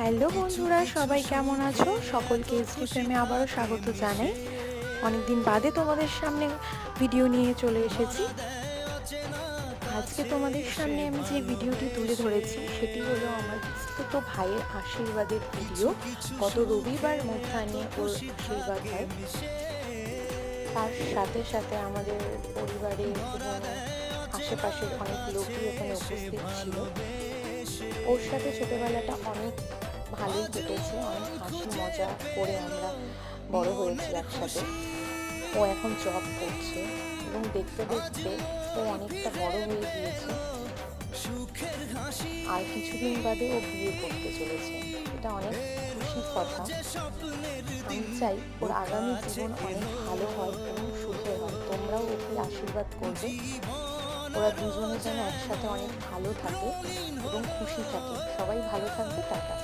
Hello বন্ধুরা, সবাই কেমন আছো? সকলকে এসডি ফ্রেমে আবারও স্বাগত জানাই। অনেকদিন বাদে তোমাদের সামনে ভিডিও নিয়ে চলে এসেছি। আজকে তোমাদের সামনে আমি যে ভিডিওটি তুলে ধরেছি সেটি হলো আমার পিসতুতো ভাইয়ের আশীর্বাদের ভিডিও। গত রবিবার মধ্যাহ্নে ওর আশীর্বাদ হয়। তার সাথে সাথে আমাদের পরিবারে এবং আশেপাশের অনেক লোকই ওখানে উপস্থিত ছিল। ওর সাথে ছোটবেলাটা অনেক ভালোই কেটেছে, অনেক হাসি মজা করে আমরা বড় হয়েছি একসাথে। ও এখন জব করছে এবং দেখতে দেখতে ও অনেকটা বড় হয়ে গিয়েছে, আর কিছুদিন বাদে ও বিয়ে করতে চলেছে। এটা অনেক খুশির কথা। আমি চাই ওর আগামী জীবন অনেক ভালো হয় এবং সুখের হয়। তোমরাও ওকে আশীর্বাদ করবে, ওরা দুজনে যেন একসাথে অনেক ভালো থাকে এবং খুশি থাকে। সবাই ভালো থাকবে। টাটা।